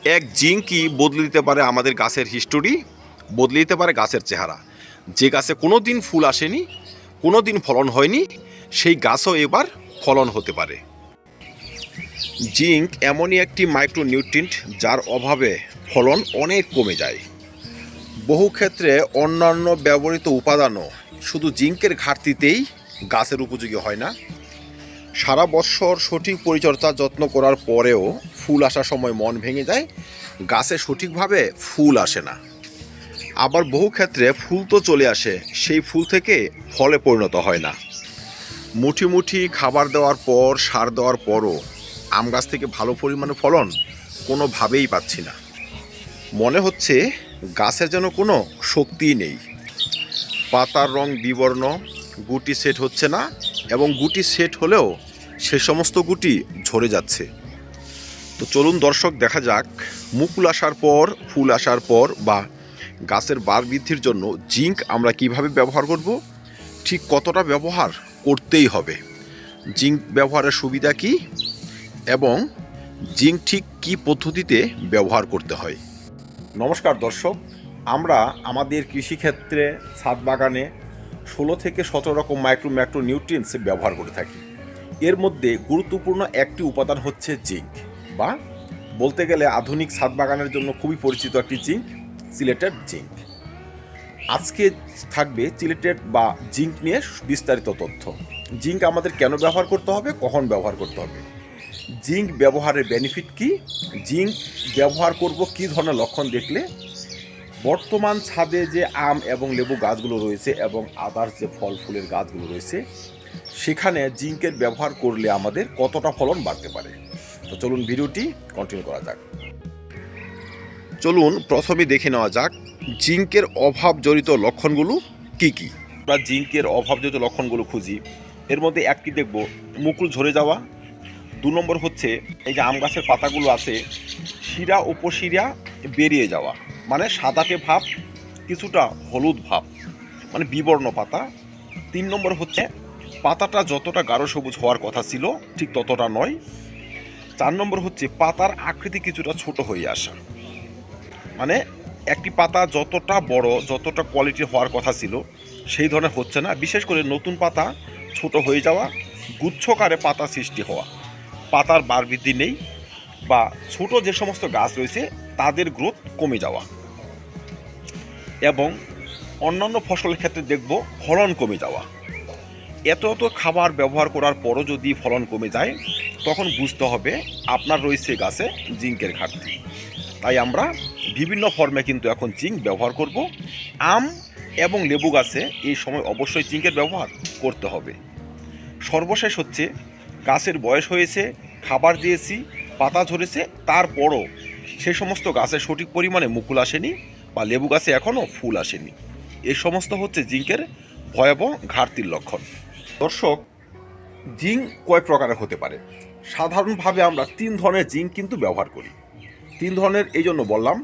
এক জিঙ্কই বদলে দিতে পারে আমাদের গাছের হিস্টোরি, বদলে দিতে পারে গাছের চেহারা। যে গাছে কোনো দিন ফুল আসেনি, কোনো দিন ফলন হয়নি, সেই গাছও এবার ফলন হতে পারে। জিঙ্ক এমনই একটি মাইক্রোনিউট্রিয়েন্ট যার অভাবে ফলন অনেক কমে যায়। বহু ক্ষেত্রে অন্যান্য ব্যবহৃত উপাদানও শুধু জিঙ্কের ঘাটতিতেই গাছের উপযোগী হয় না। সারা বছর সঠিক পরিচর্যা যত্ন করার পরেও ফুল আসার সময় মন ভেঙে যায়, গাছে সঠিকভাবে ফুল আসে না। আবার বহু ক্ষেত্রে ফুল তো চলে আসে, সেই ফুল থেকে ফলে পরিণত হয় না। মুঠি মুঠি খাবার দেওয়ার পর, সার দেওয়ার পরও আম গাছ থেকে ভালো পরিমাণে ফলন কোনোভাবেই পাচ্ছি না। মনে হচ্ছে গাছের যেন কোনো শক্তিই নেই। পাতার রং বিবর্ণ, গুটি সেট হচ্ছে না, এবং গুটি সেট হলেও সে সমস্ত গুটি ঝরে যাচ্ছে। তো চলুন দর্শক, দেখা যাক মুকুল আসার পর, ফুল আসার পর বা গাছের বার বৃদ্ধির জন্য জিঙ্ক আমরা কিভাবে ব্যবহার করব, ঠিক কতটা ব্যবহার করতেই হবে, জিঙ্ক ব্যবহারের সুবিধা কি, এবং জিঙ্ক ঠিক কী পদ্ধতিতে ব্যবহার করতে হয়। নমস্কার দর্শক, আমরা আমাদের কৃষিক্ষেত্রে ছাদ বাগানে 16 থেকে 17 রকম ম্যাক্রো নিউট্রিয়েন্টস ব্যবহার করে থাকি। এর মধ্যে গুরুত্বপূর্ণ একটি উপাদান হচ্ছে জিঙ্ক, বা বলতে গেলে আধুনিক ছাদ বাগানের জন্য খুবই পরিচিত একটি জিঙ্ক, চিলেটেড জিঙ্ক। আজকে থাকবে চিলেটেড বা জিঙ্ক নিয়ে বিস্তারিত তথ্য। জিঙ্ক আমাদের কেন ব্যবহার করতে হবে, কখন ব্যবহার করতে হবে, জিঙ্ক ব্যবহারের বেনিফিট কি, জিঙ্ক ব্যবহার করব কী ধরনের লক্ষণ দেখলে, বর্তমান ছাদে যে আম এবং লেবু গাছগুলো রয়েছে এবং আদার্স যে ফল ফুলের গাছগুলো রয়েছে, সেখানে জিঙ্কের ব্যবহার করলে আমাদের কতটা ফলন বাড়তে পারে। তো চলুন ভিডিওটি কন্টিনিউ করা যাক। চলুন প্রথমে দেখে নেওয়া যাক জিঙ্কের অভাব জড়িত লক্ষণগুলো কি কি। আমরা জিঙ্কের অভাব জড়িত লক্ষণগুলো খুঁজি, এর মধ্যে একটি দেখব মুকুল ঝরে যাওয়া। 2 নম্বর হচ্ছে এই যে আম গাছের পাতাগুলো আছে, শিরা উপশিরা বেরিয়ে যাওয়া, মানে সাদাটে ভাব, কিছুটা হলুদ ভাব, মানে বিবর্ণ পাতা। 3 নম্বর হচ্ছে পাতাটা যতটা গাঢ় সবুজ হওয়ার কথা ছিল ঠিক ততটা নয়। 4 নম্বর হচ্ছে পাতার আকৃতি কিছুটা ছোট হয়ে আসা, মানে একটি পাতা যতটা বড়, যতটা কোয়ালিটি হওয়ার কথা ছিল সেই ধরনের হচ্ছে না। বিশেষ করে নতুন পাতা ছোট হয়ে যাওয়া, গুচ্ছকারে পাতা সৃষ্টি হওয়া, পাতার বার বৃদ্ধি নেই, বা ছোট যে সমস্ত গাছ রয়েছে তাদের গ্রোথ কমে যাওয়া, এবং অন্যান্য ফসলের ক্ষেত্রে দেখব ফলন কমে যাওয়া। এত খাবার ব্যবহার করার পরও যদি ফলন কমে যায়, তখন বুঝতে হবে আপনার রয়েছে গাছে জিঙ্কের ঘাটতি। তাই আমরা বিভিন্ন ফর্মে কিন্তু এখন জিঙ্ক ব্যবহার করব। আম এবং লেবু গাছে এই সময় অবশ্যই জিঙ্কের ব্যবহার করতে হবে। সর্বশেষ হচ্ছে গাছের বয়স হয়েছে, খাবার দিয়েছি, পাতা ঝরেছে, তারপরও সে সমস্ত গাছে সঠিক পরিমাণে মুকুল আসেনি, বা লেবু গাছে এখনও ফুল আসেনি। এই সমস্ত হচ্ছে জিঙ্কের ভয়াবহ ঘাটতির লক্ষণ। দর্শক, জিঙ্ক কয় প্রকারের হতে পারে? সাধারণভাবে আমরা 3 ধরনের জিঙ্ক কিন্তু ব্যবহার করি। 3 ধরনের এই জন্য বললাম।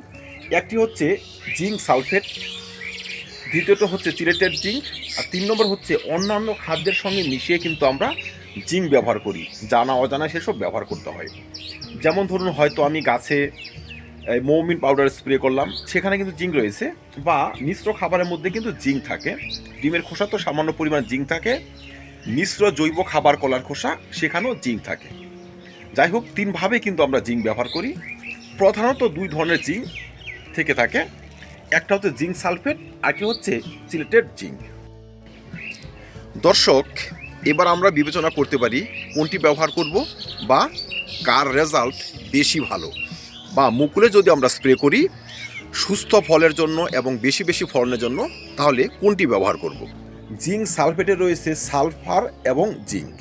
একটি হচ্ছে জিঙ্ক সালফেট, দ্বিতীয়ত হচ্ছে চিলেটেড জিঙ্ক, আর 3 নম্বর হচ্ছে অন্যান্য খাদ্যের সঙ্গে মিশিয়ে কিন্তু আমরা জিঙ্ক ব্যবহার করি, জানা অজানা সেসব ব্যবহার করতে হয়। যেমন ধরুন, হয়তো আমি গাছে মৌমিন পাউডার স্প্রে করলাম, সেখানে কিন্তু জিঙ্ক রয়েছে, বা মিশ্র খাবারের মধ্যে কিন্তু জিঙ্ক থাকে। ডিমের খোসা তো সামান্য পরিমাণ জিঙ্ক থাকে, মিশ্র জৈব খাবার কলার খোসা, সেখানেও জিঙ্ক থাকে। যাই হোক, 3 ভাবে কিন্তু আমরা জিঙ্ক ব্যবহার করি। প্রধানত 2 ধরনের জিঙ্ক থেকে থাকে, একটা হচ্ছে জিঙ্ক সালফেট, আর কি হচ্ছে চিলেটেড জিঙ্ক। দর্শক, এবার আমরা বিবেচনা করতে পারি কোনটি ব্যবহার করব, বা কার রেজাল্ট বেশি ভালো, বা মুকুলে যদি আমরা স্প্রে করি সুস্থ ফলের জন্য এবং বেশি বেশি ফলনের জন্য, তাহলে কোনটি ব্যবহার করব। জিঙ্ক সালফেটে রয়েছে সালফার এবং জিঙ্ক।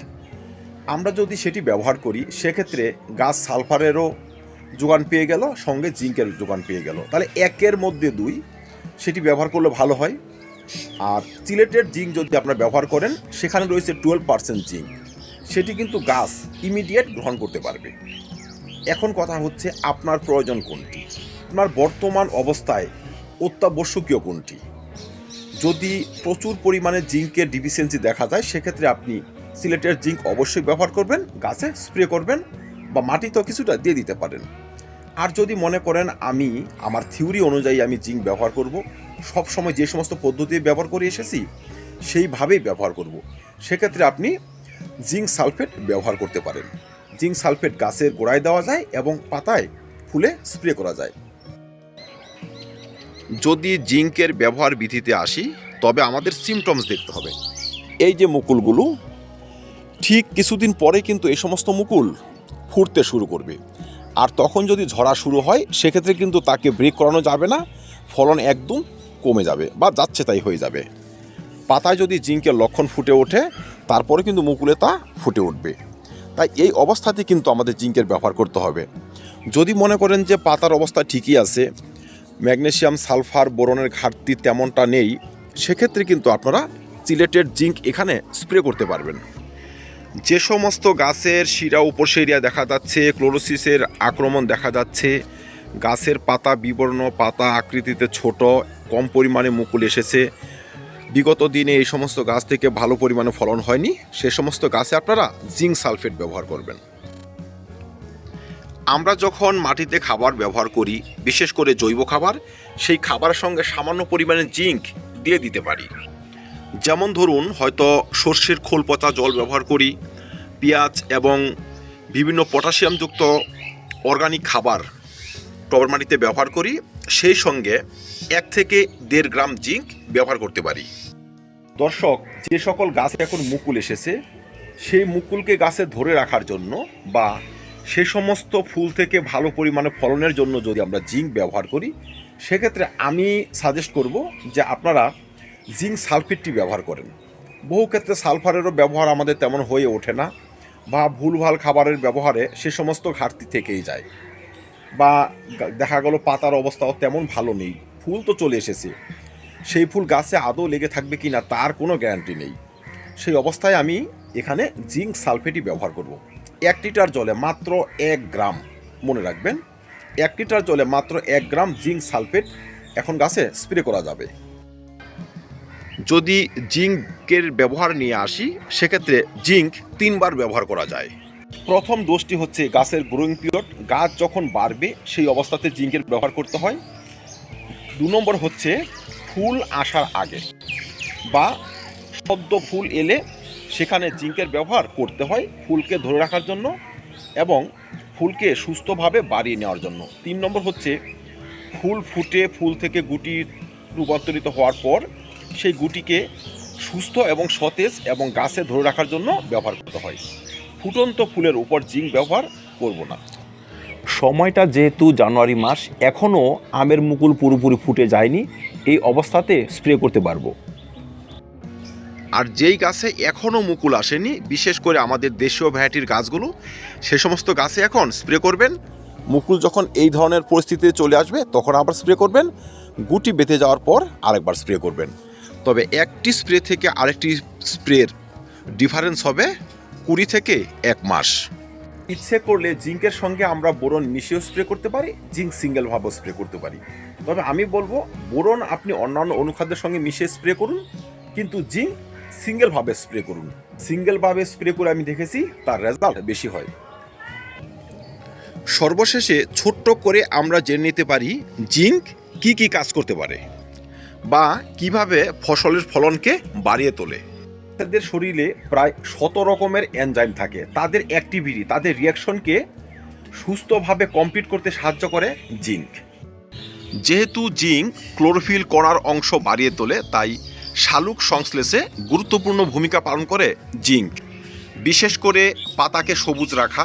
আমরা যদি সেটি ব্যবহার করি, সেক্ষেত্রে গাছ সালফারেরও যোগান পেয়ে গেল, সঙ্গে জিঙ্কের যোগান পেয়ে গেল, তাহলে 1-এর মধ্যে 2, সেটি ব্যবহার করলে ভালো হয়। আর চিলেটেড জিঙ্ক যদি আপনারা ব্যবহার করেন, সেখানে রয়েছে 12% জিঙ্ক, সেটি কিন্তু গাছ ইমিডিয়েট গ্রহণ করতে পারবে। এখন কথা হচ্ছে আপনার প্রয়োজন কোনটি, আপনার বর্তমান অবস্থায় অত্যাবশ্যকীয় কোনটি। যদি প্রচুর পরিমাণে জিঙ্কের ডিফিসিয়েন্সি দেখা যায়, সেক্ষেত্রে আপনি সিলেটেড জিঙ্ক অবশ্যই ব্যবহার করবেন, গাছে স্প্রে করবেন, বা মাটিতেও কিছুটা দিয়ে দিতে পারেন। আর যদি মনে করেন আমি আমার থিওরি অনুযায়ী আমি জিঙ্ক ব্যবহার করব, সব সময় যে সমস্ত পদ্ধতি ব্যবহার করে এসেছি সেইভাবেই ব্যবহার করব, সেক্ষেত্রে আপনি জিঙ্ক সালফেট ব্যবহার করতে পারেন। জিঙ্ক সালফেট গাছের গোড়ায় দেওয়া যায় এবং পাতায় ফুলে স্প্রে করা যায়। যদি জিঙ্কের ব্যবহার বিধিতে আসি তবে আমাদের সিমটমস দেখতে হবে। এই যে মুকুলগুলো, ঠিক কিছুদিন পরে কিন্তু এই সমস্ত মুকুল ফুটতে শুরু করবে, আর তখন যদি ঝরা শুরু হয় সেক্ষেত্রে কিন্তু তাকে ব্রেক করানো যাবে না, ফলন একদম কমে যাবে বা যাচ্ছে তাই হয়ে যাবে। পাতায় যদি জিঙ্কের লক্ষণ ফুটে ওঠে তারপরে কিন্তু মুকুলে তা ফুটে উঠবে। তাই এই অবস্থাতে কিন্তু আমাদের জিঙ্কের ব্যবহার করতে হবে। যদি মনে করেন যে পাতার অবস্থা ঠিকই আছে, ম্যাগনেসিয়াম সালফার বোরনের ঘাটতি তেমনটা নেই, সেক্ষেত্রে কিন্তু আপনারা চিলেটেড জিঙ্ক এখানে স্প্রে করতে পারবেন। যে সমস্ত গাছের শিরা উপশিরা দেখা যাচ্ছে, ক্লোরোসিসের আক্রমণ দেখা যাচ্ছে, গাছের পাতা বিবর্ণ, পাতা আকৃতিতে ছোট, কম পরিমাণে মুকুল এসেছে, বিগত দিনে এই সমস্ত গাছ থেকে ভালো পরিমাণে ফলন হয়নি, সে সমস্ত গাছে আপনারা জিঙ্ক সালফেট ব্যবহার করবেন। আমরা যখন মাটিতে খাবার ব্যবহার করি, বিশেষ করে জৈব খাবার, সেই খাবারের সঙ্গে সামান্য পরিমাণে জিঙ্ক দিয়ে দিতে পারি। যেমন ধরুন হয়তো সর্ষের খোল পচা জল ব্যবহার করি, পেঁয়াজ এবং বিভিন্ন পটাশিয়ামযুক্ত অর্গানিক খাবার টবের মাটিতে ব্যবহার করি, সেই সঙ্গে 1 থেকে 1.5 গ্রাম জিঙ্ক ব্যবহার করতে পারি। দর্শক, যে সকল গাছে এখন মুকুল এসেছে সেই মুকুলকে গাছে ধরে রাখার জন্য বা সে সমস্ত ফুল থেকে ভালো পরিমাণে ফলনের জন্য যদি আমরা জিঙ্ক ব্যবহার করি, সেক্ষেত্রে আমি সাজেস্ট করব যে আপনারা জিঙ্ক সালফেটটি ব্যবহার করেন। বহু ক্ষেত্রে সালফারেরও ব্যবহার আমাদের তেমন হয়ে ওঠে না, বা ভুলভাল খাবারের ব্যবহারে সে সমস্ত ঘাটতি থেকেই যায়, বা দেখা গেল পাতার অবস্থাও তেমন ভালো নেই, ফুল তো চলে এসেছে, সেই ফুল গাছে আদৌ লেগে থাকবে কি না তার কোনো গ্যারান্টি নেই। সেই অবস্থায় আমি এখানে জিঙ্ক সালফেটই ব্যবহার করব। 1 লিটার জলে মাত্র 1 গ্রাম, মনে রাখবেন 1 লিটার জলে মাত্র 1 গ্রাম জিঙ্ক সালফেট এখন গাছে স্প্রে করা যাবে। যদি জিঙ্কের ব্যবহার নিয়ে আসি, সেক্ষেত্রে জিঙ্ক 3 বার ব্যবহার করা যায়। প্রথম ডোজটি হচ্ছে গাছের গ্রোয়িং পিরিয়ড, গাছ যখন বাড়বে সেই অবস্থাতে জিঙ্কের ব্যবহার করতে হয়। 2 নম্বর হচ্ছে ফুল আসার আগে বা সদ্য ফুল এলে সেখানে জিঙ্কের ব্যবহার করতে হয় ফুলকে ধরে রাখার জন্য এবং ফুলকে সুস্থভাবে বাড়িয়ে নেওয়ার জন্য। 3 নম্বর হচ্ছে ফুল ফুটে ফুল থেকে গুটি রূপান্তরিত হওয়ার পর সেই গুটিকে সুস্থ এবং সতেজ এবং গাছে ধরে রাখার জন্য ব্যবহার করতে হয়। ফুটন্ত ফুলের উপর জিঙ্ক ব্যবহার করব না। সময়টা যেহেতু জানুয়ারি মাস, এখনও আমের মুকুল পুরোপুরি ফুটে যায়নি, এই অবস্থাতে স্প্রে করতে পারবো। আর যেই গাছে এখনও মুকুল আসেনি, বিশেষ করে আমাদের দেশীয় ভ্যারাইটির গাছগুলো, সে সমস্ত গাছে এখন স্প্রে করবেন। মুকুল যখন এই ধরনের পরিস্থিতিতে চলে আসবে তখন আবার স্প্রে করবেন, গুটি বেঁধে যাওয়ার পর আরেকবার স্প্রে করবেন। তবে একটি স্প্রে থেকে আরেকটি স্প্রের ডিফারেন্স হবে 20 থেকে 1 মাস। ইচ্ছে করলে জিঙ্কের সঙ্গে আমরা বোরন মিশিয়েও স্প্রে করতে পারি, জিঙ্ক সিঙ্গেলভাবেও স্প্রে করতে পারি। তবে আমি বলবো বোরন আপনি অন্যান্য অনুখাদ্যের সঙ্গে মিশিয়ে স্প্রে করুন, কিন্তু জিঙ্ক সিঙ্গেলভাবে স্প্রে করুন। সিঙ্গেলভাবে স্প্রে করে আমি দেখেছি তার রেজাল্ট বেশি হয়। সর্বশেষে ছোট্ট করে আমরা জেনে নিতে পারি জিঙ্ক কি কি কাজ করতে পারে বা কিভাবে ফসলের ফলনকে বাড়িয়ে তোলে। তাদের শরীরে প্রায় 100 রকমের এনজাইম থাকে, তাদের অ্যাক্টিভিটি, তাদের রিয়াকশনকে সুস্থভাবে কমপ্লিট করতে সাহায্য করে জিঙ্ক। যেহেতু জিঙ্ক ক্লোরোফিল কণার অংশ বাড়িয়ে তোলে, তাই শালুক সংশ্লেষে গুরুত্বপূর্ণ ভূমিকা পালন করে জিঙ্ক। বিশেষ করে পাতাকে সবুজ রাখা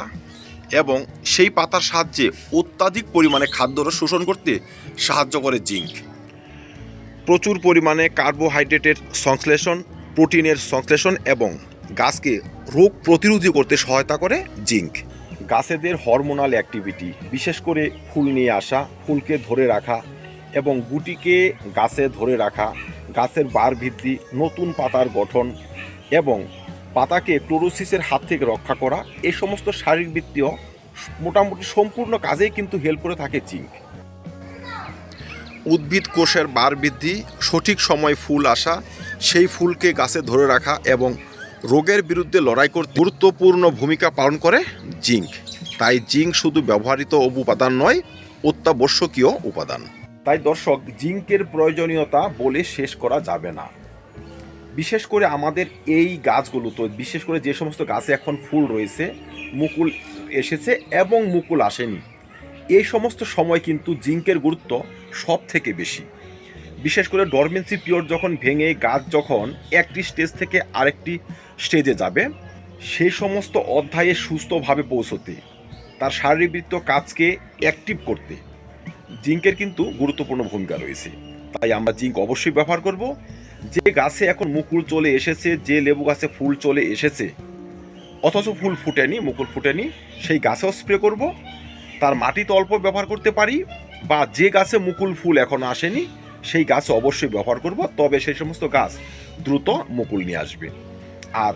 এবং সেই পাতার সাহায্যে অত্যাধিক পরিমাণে খাদ্যরস শোষণ করতে সাহায্য করে জিঙ্ক। প্রচুর পরিমাণে কার্বোহাইড্রেটের সংশ্লেষণ, প্রোটিনের সংশ্লেষণ এবং গাছকে রোগ প্রতিরোধী করতে সহায়তা করে জিঙ্ক। গাছেদের হরমোনাল অ্যাক্টিভিটি, বিশেষ করে ফুল নিয়ে আসা, ফুলকে ধরে রাখা এবং গুটিকে গাছে ধরে রাখা, গাছের বার বৃদ্ধি, নতুন পাতার গঠন এবং পাতাকে ক্লোরোসিসের হাত থেকে রক্ষা করা, এই সমস্ত শারীরবৃত্তীয় মোটামুটি সম্পূর্ণ কাজেই কিন্তু হেল্প করে থাকে জিঙ্ক। উদ্ভিদ কোষের বার বৃদ্ধি, সঠিক সময় ফুল আসা, সেই ফুলকে গাছে ধরে রাখা এবং রোগের বিরুদ্ধে লড়াই করতে গুরুত্বপূর্ণ ভূমিকা পালন করে জিঙ্ক। তাই জিঙ্ক শুধু ব্যবহৃত উপাদান নয়, অত্যাবশ্যকীয় উপাদান। তাই দর্শক, জিঙ্কের প্রয়োজনীয়তা বলে শেষ করা যাবে না। বিশেষ করে আমাদের এই গাছগুলো, তো বিশেষ করে যে সমস্ত গাছে এখন ফুল রয়েছে, মুকুল এসেছে এবং মুকুল আসেনি, এই সমস্ত সময় কিন্তু জিঙ্কের গুরুত্ব সব থেকে বেশি। বিশেষ করে ডরমেন্সি পিরিয়ড যখন ভেঙে গাছ যখন একটি স্টেজ থেকে আরেকটি স্টেজে যাবে, সেই সমস্ত অধ্যায়ে সুস্থভাবে পৌঁছতে, তার শারীরবৃত্ত কাজকে অ্যাক্টিভ করতে জিঙ্কের কিন্তু গুরুত্বপূর্ণ ভূমিকা রয়েছে। তাই আমরা জিঙ্ক অবশ্যই ব্যবহার করব। যে গাছে এখন মুকুল চলে এসেছে, যে লেবু গাছে ফুল চলে এসেছে অথচ ফুল ফুটেনি, মুকুল ফুটেনি, সেই গাছেও স্প্রে করব। তার মাটিতে অল্প ব্যবহার করতে পারি, বা যে গাছে মুকুল ফুল এখনো আসেনি সেই গাছে অবশ্যই ব্যবহার করব। তবে সেই সমস্ত গাছ দ্রুত মুকুল নিয়ে আসবে। আর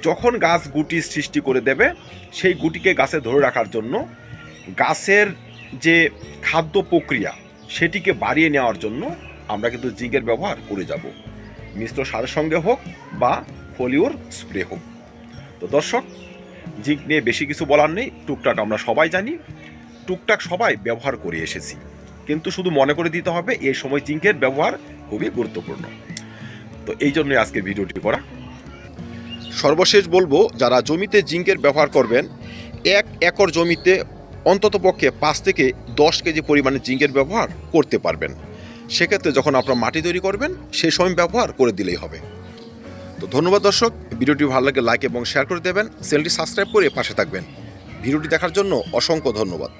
যখন গাছ গুটি সৃষ্টি করে দেবে, সেই গুটিকে গাছে ধরে রাখার জন্য গাছের যে খাদ্য প্রক্রিয়া সেটিকে বাড়িয়ে নেওয়ার জন্য আমরা কিন্তু জিঙ্কের ব্যবহার করে যাব, মিশ্র সারের সঙ্গে হোক বা ফলিওর স্প্রে হোক। তো দর্শক, জিঙ্ক নিয়ে বেশি কিছু বলার নেই, টুকটাক আমরা সবাই জানি, টুকটাক সবাই ব্যবহার করে এসেছি, কিন্তু শুধু মনে করে দিতে হবে এই সময় জিঙ্কের ব্যবহার খুবই গুরুত্বপূর্ণ। তো এই জন্যই আজকে ভিডিওটি করা। সর্বশেষ বলবো, যারা জমিতে জিঙ্কের ব্যবহার করবেন, 1 একর জমিতে অন্ততপক্ষে 5 থেকে 10 কেজি পরিমাণে জিঙ্কের ব্যবহার করতে পারবেন। সেক্ষেত্রে যখন আপনারা মাটি তৈরি করবেন সেই সময় ব্যবহার করে দিলেই হবে। তো ধন্যবাদ দর্শক, ভিডিওটি ভালো লাগে লাইক এবং শেয়ার করে দেবেন, চ্যানেলটি সাবস্ক্রাইব করে পাশে থাকবেন। ভিডিওটি দেখার জন্য অসংখ্য ধন্যবাদ।